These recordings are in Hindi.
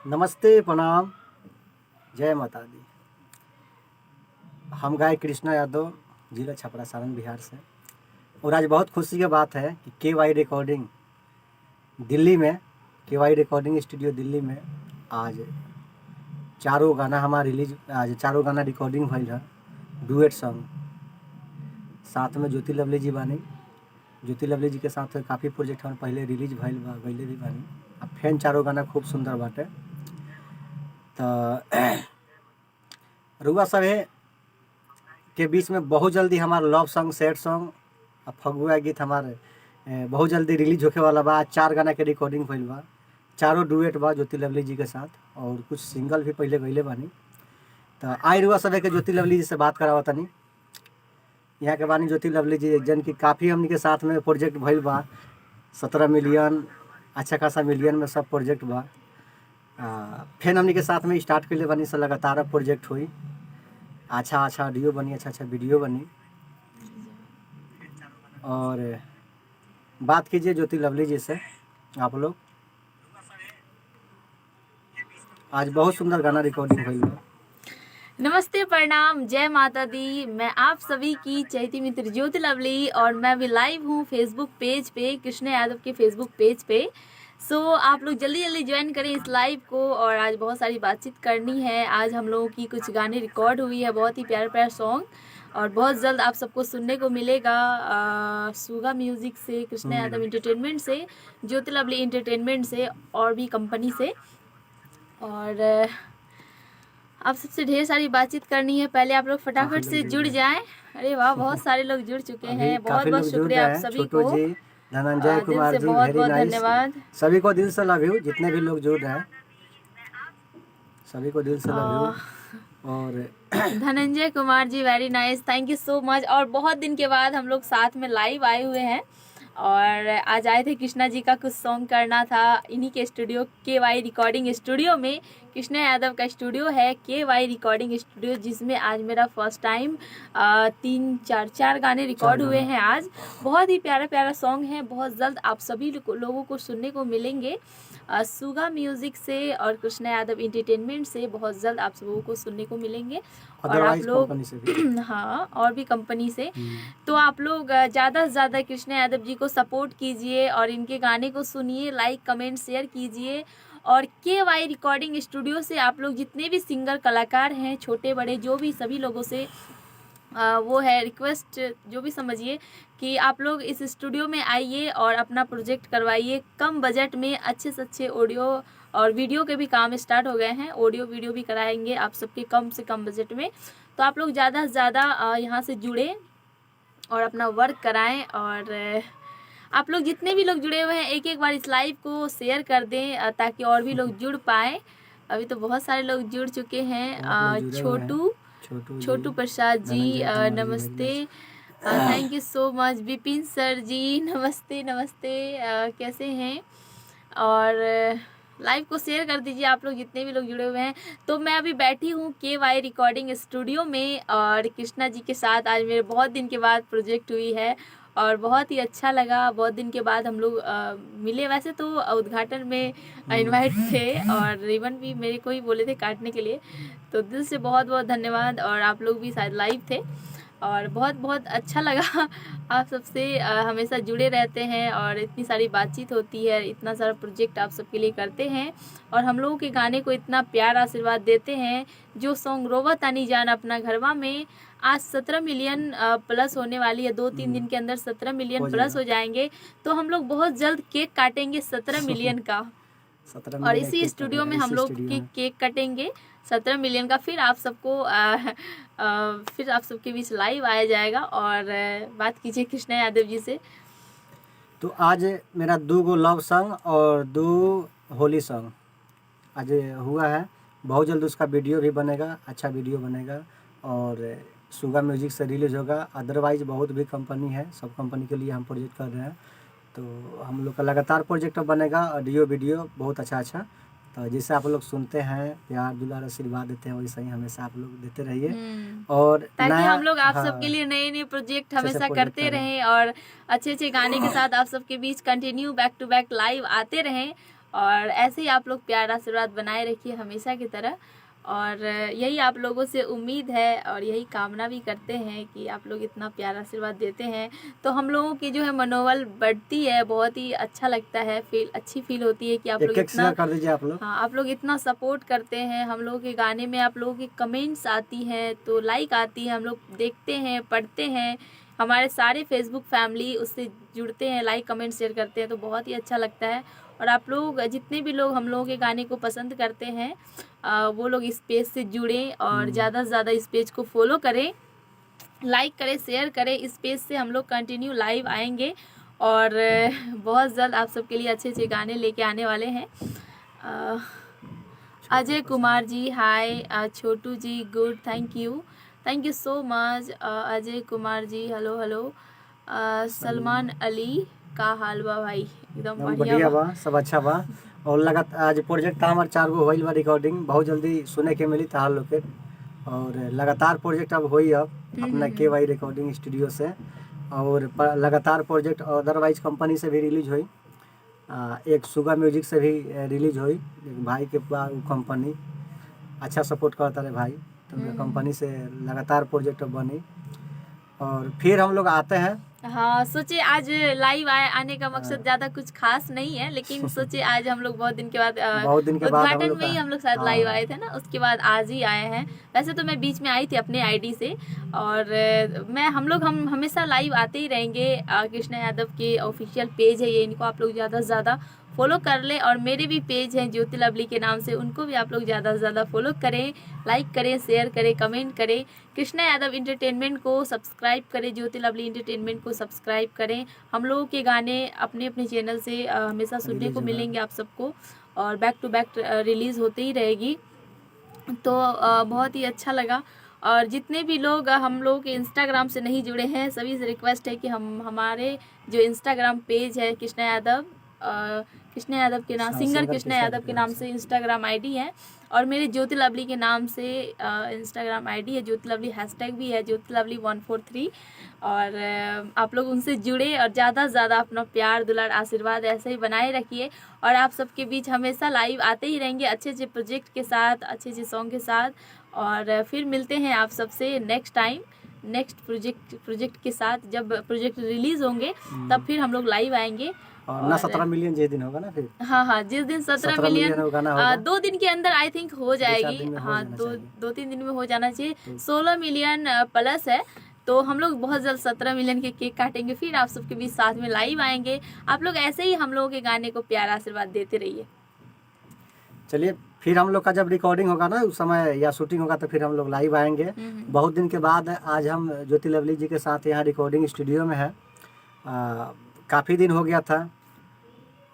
नमस्ते, प्रणाम, जय माता दी। हम गायक कृष्णा यादव, जिला छपरा सारण बिहार से। और आज बहुत खुशी की बात है कि KY रिकॉर्डिंग दिल्ली में, KY रिकॉर्डिंग स्टूडियो दिल्ली में आज चारों गाना हमारा रिलीज, आज चारों गाना रिकॉर्डिंग भइल है। डुएट सॉन्ग साथ में ज्योति लवली जी बानी। ज्योति लवली जी के साथ काफ़ी प्रोजेक्ट हम पहले रिलीज भइल बा, गइले भी बानी। अब फेन चारों गाना खूब सुंदर बाटे। तो रुआ सभे के बीच में बहुत जल्दी हमारा लव सॉन्ग, सैड सॉन्ग और फगुआ गीत हमारे बहुत जल्दी रिलीज होके वाला बा। 4 गाना के रिकॉर्डिंग भइल बा, चारों डुएट बा ज्योति लवली जी के साथ, और कुछ सिंगल भी पहले गइले बानी। तो आई रुआ सभे के ज्योति लवली जी से बात करावा तनी। यहाँ के बानी ज्योति लवली जी, जन की काफ़ी हमनी के साथ में प्रोजेक्ट भइल बा। 17 मिलियन, अच्छा खासा मिलियन में सब प्रोजेक्ट बा। फिर हमनी के साथ में स्टार्ट कइले बानी से लगातार अब प्रोजेक्ट हुई। अच्छा अच्छा ऑडियो बनी, अच्छा अच्छा वीडियो बनी। और बात कीजिए ज्योति लवली जी से आप लोग। आज बहुत सुंदर गाना रिकॉर्डिंग हुई है। नमस्ते, प्रणाम, जय माता दी। मैं आप सभी की चैती मित्र ज्योति लवली और मैं भी लाइव हूँ फेसबुक पेज पे, कृष्ण यादव के फेसबुक पेज पे। आप लोग जल्दी जल्दी ज्वाइन करें इस लाइव को। और आज बहुत सारी बातचीत करनी है। आज हम लोगों की कुछ गाने रिकॉर्ड हुई है, बहुत ही प्यारा प्यारा सॉन्ग, और बहुत जल्द आप सबको सुनने को मिलेगा। सुगा म्यूजिक से, कृष्ण यादव इंटरटेनमेंट से, ज्योति लवली इंटरटेनमेंट से, और भी कंपनी से। और आप सबसे ढेर सारी बातचीत करनी है। पहले आप लोग फटाफट से जुड़ जाएं। अरे वाह, बहुत सारे लोग जुड़ चुके हैं। बहुत बहुत शुक्रिया आप सभी को। धनंजय दिल कुमार से जी, बहुत वेरी बहुत नाइस। धन्यवाद। सभी को दिल से लव यू, जितने भी लोग जुड़ रहे हैं सभी को दिल से लव यू। और Dhananjay Kumar ji, very nice, thank you so much. और बहुत दिन के बाद हम लोग साथ में लाइव आए हुए हैं, और आज आए थे कृष्णा जी का कुछ सॉन्ग करना था इन्हीं के स्टूडियो, KY रिकॉर्डिंग स्टूडियो में। कृष्णा यादव का स्टूडियो है KY रिकॉर्डिंग स्टूडियो, जिसमें आज मेरा फर्स्ट टाइम 3-4 गाने रिकॉर्ड हुए हैं। आज बहुत ही प्यारा प्यारा सॉन्ग है। बहुत जल्द आप सभी लोगों को सुनने को मिलेंगे सुगा म्यूजिक से और कृष्णा यादव इंटरटेनमेंट से। बहुत जल्द आप सबों को सुनने को मिलेंगे। और आप लोग हाँ, और भी कंपनी से। तो आप लोग ज़्यादा से ज़्यादा कृष्णा यादव जी को सपोर्ट कीजिए और इनके गाने को सुनिए, लाइक कमेंट शेयर कीजिए। और KY रिकॉर्डिंग स्टूडियो से आप लोग जितने भी सिंगर कलाकार हैं, छोटे बड़े जो भी, सभी लोगों से वो है रिक्वेस्ट, जो भी समझिए, कि आप लोग इस स्टूडियो में आइए और अपना प्रोजेक्ट करवाइए। कम बजट में अच्छे से अच्छे ऑडियो और वीडियो के भी काम स्टार्ट हो गए हैं। ऑडियो वीडियो भी कराएंगे आप सबके कम से कम बजट में। तो आप लोग ज़्यादा से ज़्यादा यहाँ से जुड़े और अपना वर्क कराएं। और आप लोग जितने भी लोग जुड़े हुए हैं, एक एक बार इस लाइव को शेयर कर दें ताकि और भी लोग जुड़ पाएँ। अभी तो बहुत सारे लोग जुड़ चुके हैं। छोटू प्रसाद जी, नमस्ते, thank you so much. Vipin sir ji, नमस्ते नमस्ते, कैसे हैं? और लाइव को शेयर कर दीजिए आप लोग जितने भी लोग जुड़े हुए हैं। तो मैं अभी बैठी हूँ KY रिकॉर्डिंग स्टूडियो में, और कृष्णा जी के साथ आज मेरे बहुत दिन के बाद प्रोजेक्ट हुई है, और बहुत ही अच्छा लगा। बहुत दिन के बाद हम लोग मिले। वैसे तो उद्घाटन में इनवाइट थे, और रिबन भी मेरे को ही बोले थे काटने के लिए। तो दिल से बहुत बहुत धन्यवाद। और आप लोग भी शायद लाइव थे, और बहुत बहुत अच्छा लगा। आप सबसे हमेशा जुड़े रहते हैं, और इतनी सारी बातचीत होती है, इतना सारा प्रोजेक्ट आप सबके लिए करते हैं, और हम लोगों के गाने को इतना प्यार आशीर्वाद देते हैं। जो सॉन्ग रोवा तानी जान अपना घरवा में आज 17 मिलियन प्लस होने वाली है। 2-3 दिन के अंदर 17 मिलियन प्लस हो जाएंगे। तो हम लोग बहुत जल्द केक काटेंगे 17 मिलियन का, और इसी स्टूडियो में हम लोग केक कटेंगे 17 मिलियन का। फिर आप सबको फिर आप सबके बीच लाइव आया जाएगा। और बात कीजिए कृष्णा यादव जी से। तो आज मेरा 2 गो लव सॉन्ग और 2 होली सॉन्ग आज हुआ है। बहुत जल्द उसका वीडियो भी बनेगा, अच्छा वीडियो बनेगा, और सुगा म्यूजिक से रिलीज होगा। अदरवाइज बहुत भी कंपनी है, सब कंपनी के लिए हम प्रोजेक्ट कर रहे हैं। तो हम लोग का लगातार प्रोजेक्ट बनेगा, ऑडियो वीडियो बहुत अच्छा अच्छा। तो जैसे आप लोग सुनते हैं, प्यार दुलार आशीर्वाद देते हैं, वैसे ही हमेशा आप लोग देते रहिए। और ताकि हम लोग आप सबके लिए नए नए प्रोजेक्ट हमेशा करते रहें, और अच्छे अच्छे गाने के साथ आप सबके बीच continue back to back live आते रहें। और ऐसे ही आप लोग प्यार आशीर्वाद बनाए रखिए हमेशा की तरह। और यही आप लोगों से उम्मीद है और यही कामना भी करते हैं कि आप लोग इतना प्यार आशीर्वाद देते हैं तो हम लोगों की जो है मनोबल बढ़ती है, बहुत ही अच्छा लगता है, अच्छी फील होती है कि आप लोग एक इतना, शेयर कर दीजिए आप लोग। हाँ, आप लोग इतना सपोर्ट करते हैं हम लोगों के गाने में, आप लोगों की कमेंट्स आती हैं तो लाइक आती है, हम लोग देखते हैं, पढ़ते हैं, हमारे सारे फेसबुक फैमिली उससे जुड़ते हैं, लाइक कमेंट शेयर करते हैं तो बहुत ही अच्छा लगता है। और आप लोग जितने भी लोग हम लोगों के गाने को पसंद करते हैं वो लोग इस पेज से जुड़ें और ज़्यादा से ज़्यादा इस पेज को फॉलो करें, लाइक करें, शेयर करें। इस पेज से हम लोग कंटिन्यू लाइव आएंगे और बहुत जल्द आप सबके लिए अच्छे अच्छे गाने लेके आने वाले हैं। Ajay Kumar ji hi, Chhotu ji good, thank you so much Ajay Kumar ji, hello hello. Salman Ali का हाल बा भाई? एकदम बढ़िया बा, सब अच्छा बा। और लगातार आज प्रोजेक्ट था हमारे 4 गो होइल बा रिकॉर्डिंग, बहुत जल्दी सुने के मिली तहार लोग के। और लगातार प्रोजेक्ट अब होई अब अपना KY रिकॉर्डिंग स्टूडियो से, और लगातार प्रोजेक्ट अदरवाइज कंपनी से भी रिलीज हुई। एक सुगा म्यूजिक से भी रिलीज हुई, एक भाई के कंपनी अच्छा सपोर्ट करता रहे भाई, तो कंपनी से लगातार प्रोजेक्ट बनी। और फिर हम लोग आते हैं। हाँ, सोचे आज लाइव आने का मकसद ज्यादा कुछ खास नहीं है, लेकिन सोचे आज हम लोग बहुत दिन के बाद उद्घाटन में ही हम लोग शायद लाइव आए थे ना, उसके बाद आज ही आए हैं। वैसे तो मैं बीच में आई थी अपने आईडी से, और हम हमेशा लाइव आते ही रहेंगे। कृष्णा यादव के ऑफिशियल पेज है ये, इनको आप लोग ज़्यादा से ज़्यादा फॉलो कर ले, और मेरे भी पेज हैं ज्योति लवली के नाम से, उनको भी आप लोग ज़्यादा से ज़्यादा फॉलो करें, लाइक करें, शेयर करें, कमेंट करें। कृष्णा यादव इंटरटेनमेंट को सब्सक्राइब करें, ज्योति लवली इंटरटेनमेंट को सब्सक्राइब करें। हम लोगों के गाने अपने अपने चैनल से हमेशा सुनने को मिलेंगे आप सबको, और बैक टू बैक रिलीज़ होते ही रहेगी। तो बहुत ही अच्छा लगा। और जितने भी लोग हम लोग के इंस्टाग्राम से नहीं जुड़े हैं, सभी से रिक्वेस्ट है कि हमारे जो इंस्टाग्राम पेज है कृष्णा यादव के नाम, सिंगर कृष्णा यादव के नाम से इंस्टाग्राम आईडी है, और मेरे ज्योति लवली के नाम से इंस्टाग्राम आईडी है, ज्योति लवली हैशटैग भी है ज्योति लवली 143। और आप लोग उनसे जुड़े और ज़्यादा से ज़्यादा अपना प्यार दुलार आशीर्वाद ऐसे ही बनाए रखिए, और आप सबके बीच हमेशा लाइव आते ही रहेंगे अच्छे अच्छे प्रोजेक्ट के साथ, अच्छे अच्छे सॉन्ग के साथ। और फिर मिलते हैं आप सबसे नेक्स्ट टाइम, नेक्स्ट प्रोजेक्ट के साथ। जब प्रोजेक्ट रिलीज़ होंगे तब फिर हम लोग लाइव आएंगे। और ना 17 मिलियन जिस दिन होगा ना, फिर हाँ, जिस दिन 17 मिलियन 2 दिन के अंदर आई थिंक हो जाएगी। हाँ, 2-3 दिन में हो जाना चाहिए। 16 मिलियन प्लस है, तो हम लोग बहुत जल्द 17 मिलियन के केक काटेंगे, फिर आप सबके बीच साथ में लाइव आएंगे। आप लोग ऐसे ही हम लोगों के गाने को प्यार आशीर्वाद देते रहिए। चलिए, फिर हम लोग का जब रिकॉर्डिंग होगा ना उस समय या शूटिंग होगा तो फिर हम लोग लाइव आएंगे। बहुत दिन के बाद आज हम ज्योति लवली जी के साथ यहाँ रिकॉर्डिंग स्टूडियो में है। काफ़ी दिन हो गया था।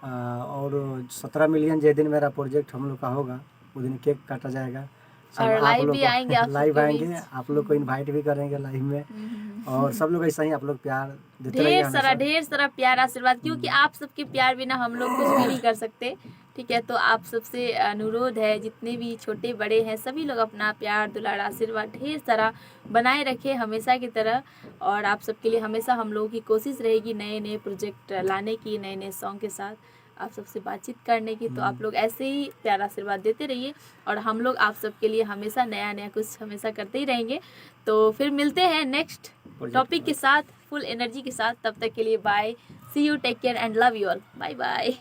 और 17 मिलियन जिस दिन मेरा प्रोजेक्ट हम लोग का होगा उस दिन केक काटा जाएगा, और लाइव भी आएंगे, लाइव आएंगे, आप लोग को इनवाइट भी करेंगे लाइव में। और सब लोग ऐसा ही आप लोग प्यार देते रहिए, ढेर सारा प्यार आशीर्वाद, क्योंकि आप सबके प्यार बिना हम लोग कुछ भी नहीं कर सकते। ठीक है, तो आप सबसे अनुरोध है, जितने भी छोटे बड़े हैं सभी लोग अपना प्यार दुलार आशीर्वाद ढेर सारा बनाए रखें हमेशा की तरह। और आप सबके लिए हमेशा हम लोगों की कोशिश रहेगी नए नए प्रोजेक्ट लाने की, नए नए सॉन्ग के साथ आप सबसे बातचीत करने की। तो आप लोग ऐसे ही प्यार आशीर्वाद देते रहिए, और हम लोग आप सबके लिए हमेशा नया नया कुछ हमेशा करते ही रहेंगे। तो फिर मिलते हैं नेक्स्ट टॉपिक के साथ, फुल एनर्जी के साथ। तब तक के लिए bye, see you, take care and love you all, bye bye.